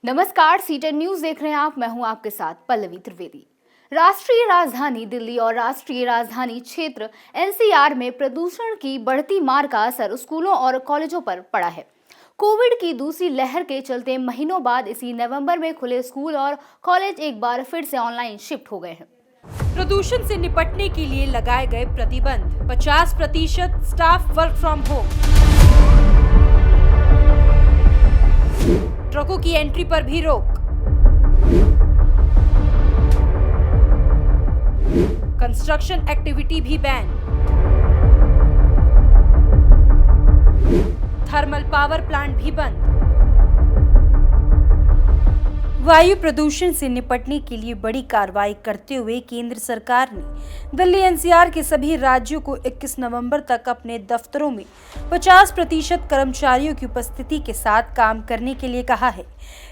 नमस्कार, cetane news देख रहे हैं आप। मैं हूं आपके साथ पल्लवी त्रिवेदी। राष्ट्रीय राजधानी दिल्ली और राष्ट्रीय राजधानी क्षेत्र एनसीआर में प्रदूषण की बढ़ती मार का असर स्कूलों और कॉलेजों पर पड़ा है। कोविड की दूसरी लहर के चलते महीनों बाद इसी नवंबर में खुले स्कूल और कॉलेज एक बार फिर से ऑनलाइन शिफ्ट हो गए हैं। प्रदूषण से निपटने के लिए लगाए गए प्रतिबंध, 50% स्टाफ वर्क फ्रॉम होम, ट्रकों की एंट्री पर भी रोक, कंस्ट्रक्शन एक्टिविटी भी बैन, थर्मल पावर प्लांट भी बंद। वायु प्रदूषण से निपटने के लिए बड़ी कार्रवाई करते हुए केंद्र सरकार ने दिल्ली एनसीआर के सभी राज्यों को 21 नवंबर तक अपने दफ्तरों में 50% कर्मचारियों की उपस्थिति के साथ काम करने के लिए कहा है।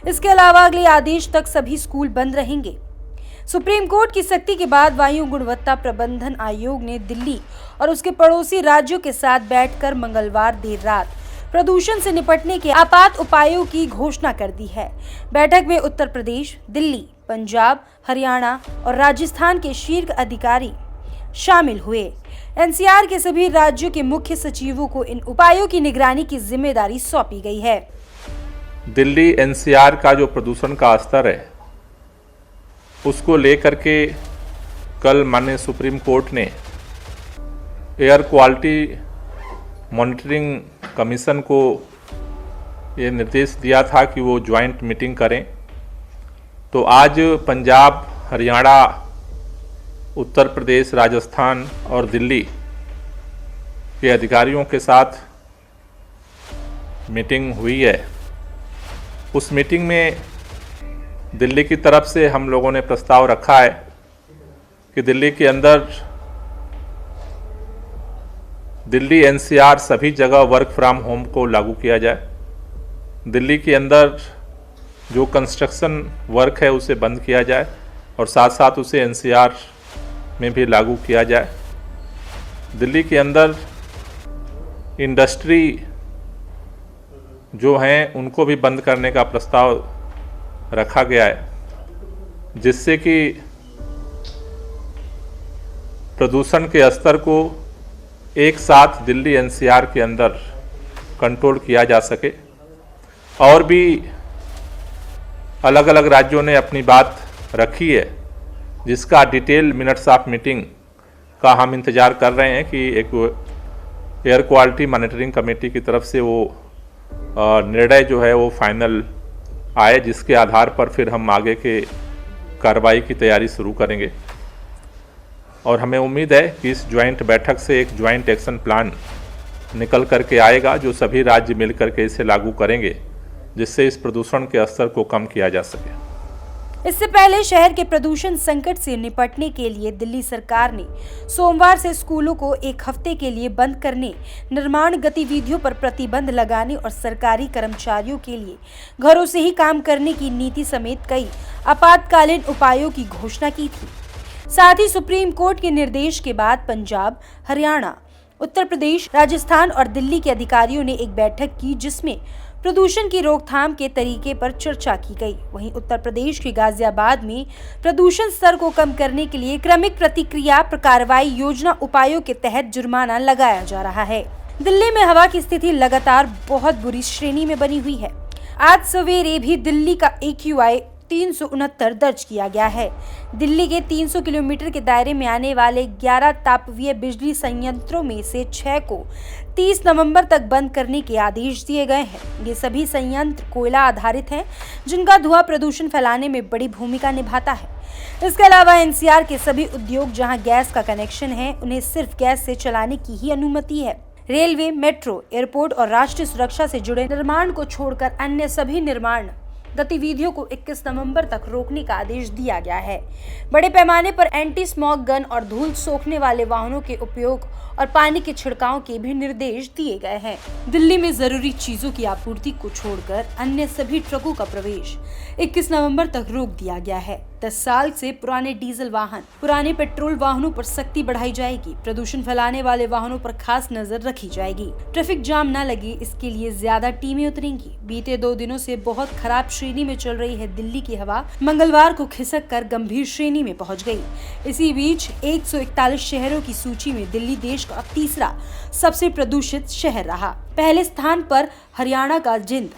इसके अलावा अगले आदेश तक सभी स्कूल बंद रहेंगे। सुप्रीम कोर्ट की सख्ती के बाद वायु गुणवत्ता प्रबंधन आयोग ने दिल्ली और उसके पड़ोसी राज्यों के साथ बैठकर मंगलवार देर रात प्रदूषण से निपटने के आपात उपायों की घोषणा कर दी है। बैठक में उत्तर प्रदेश, दिल्ली, पंजाब, हरियाणा और राजस्थान के शीर्ष अधिकारी शामिल हुए। एनसीआर के सभी राज्यों के मुख्य सचिवों को इन उपायों की निगरानी की जिम्मेदारी सौंपी गई है। दिल्ली एनसीआर का जो प्रदूषण का स्तर है उसको लेकर के कल माननीय सुप्रीम कोर्ट ने एयर क्वालिटी मॉनिटरिंग कमीशन को ये निर्देश दिया था कि वो ज्वाइंट मीटिंग करें। तो आज पंजाब, हरियाणा, उत्तर प्रदेश, राजस्थान और दिल्ली के अधिकारियों के साथ मीटिंग हुई है। उस मीटिंग में दिल्ली की तरफ से हम लोगों ने प्रस्ताव रखा है कि दिल्ली के अंदर दिल्ली एनसीआर सभी जगह वर्क फ्रॉम होम को लागू किया जाए। दिल्ली के अंदर जो कंस्ट्रक्शन वर्क है उसे बंद किया जाए और साथ साथ उसे एनसीआर में भी लागू किया जाए। दिल्ली के अंदर इंडस्ट्री जो हैं उनको भी बंद करने का प्रस्ताव रखा गया है, जिससे कि प्रदूषण के स्तर को एक साथ दिल्ली एनसीआर के अंदर कंट्रोल किया जा सके। और भी अलग अलग राज्यों ने अपनी बात रखी है, जिसका डिटेल मिनट्स ऑफ मीटिंग का हम इंतज़ार कर रहे हैं कि एक एयर क्वालिटी मॉनिटरिंग कमेटी की तरफ से वो निर्णय जो है वो फाइनल आए, जिसके आधार पर फिर हम आगे के कार्रवाई की तैयारी शुरू करेंगे। और हमें उम्मीद है कि इस ज्वाइंट बैठक से एक ज्वाइंट एक्शन प्लान निकल करके आएगा, जो सभी राज्य मिल करके इसे लागू करेंगे, जिससे इस प्रदूषण के स्तर को कम किया जा सके। इससे पहले शहर के प्रदूषण संकट से निपटने के लिए दिल्ली सरकार ने सोमवार से स्कूलों को एक हफ्ते के लिए बंद करने, निर्माण गतिविधियों पर प्रतिबंध लगाने और सरकारी कर्मचारियों के लिए घरों से ही काम करने की नीति समेत कई आपातकालीन उपायों की घोषणा की थी। साथ ही सुप्रीम कोर्ट के निर्देश के बाद पंजाब, हरियाणा, उत्तर प्रदेश, राजस्थान और दिल्ली के अधिकारियों ने एक बैठक की, जिसमें प्रदूषण की रोकथाम के तरीके पर चर्चा की गई। वहीं उत्तर प्रदेश के गाजियाबाद में प्रदूषण स्तर को कम करने के लिए क्रमिक प्रतिक्रिया कार्रवाई योजना उपायों के तहत जुर्माना लगाया जा रहा है। दिल्ली में हवा की स्थिति लगातार बहुत बुरी श्रेणी में बनी हुई है। आज सवेरे भी दिल्ली का AQI 369 दर्ज किया गया है। दिल्ली के 300 किलोमीटर के दायरे में आने वाले 11 तापीय बिजली संयंत्रों में से 6 को 30 नवंबर तक बंद करने के आदेश दिए गए हैं। ये सभी संयंत्र कोयला आधारित हैं, जिनका धुआं प्रदूषण फैलाने में बड़ी भूमिका निभाता है। इसके अलावा एनसीआर के सभी उद्योग जहां गैस का कनेक्शन है, उन्हें सिर्फ गैस से चलाने की ही अनुमति है। रेलवे, मेट्रो, एयरपोर्ट और राष्ट्रीय सुरक्षा से जुड़े निर्माण को छोड़कर अन्य सभी निर्माण गतिविधियों को 21 नवंबर तक रोकने का आदेश दिया गया है। बड़े पैमाने पर एंटी स्मॉग गन और धूल सोखने वाले वाहनों के उपयोग और पानी के छिड़काव के भी निर्देश दिए गए हैं। दिल्ली में जरूरी चीजों की आपूर्ति को छोड़कर अन्य सभी ट्रकों का प्रवेश 21 नवंबर तक रोक दिया गया है। 10 साल से पुराने डीजल वाहन, पुराने पेट्रोल वाहनों पर सख्ती बढ़ाई जाएगी। प्रदूषण फैलाने वाले वाहनों पर खास नजर रखी जाएगी। ट्रैफिक जाम न लगे, इसके लिए ज्यादा टीमें उतरेंगी। बीते 2 दिनों से बहुत खराब श्रेणी में चल रही है दिल्ली की हवा, मंगलवार को खिसक कर गंभीर श्रेणी में पहुंच गई। इसी बीच 141 शहरों की सूची में दिल्ली देश का तीसरा सबसे प्रदूषित शहर रहा। पहले स्थान पर हरियाणा का जिंद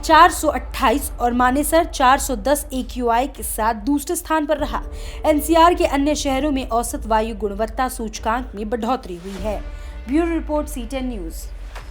428 और मानेसर 410 AQI के साथ दूसरे स्थान पर रहा। NCR के अन्य शहरों में औसत वायु गुणवत्ता सूचकांक में बढ़ोतरी हुई है। Bureau report C10 news.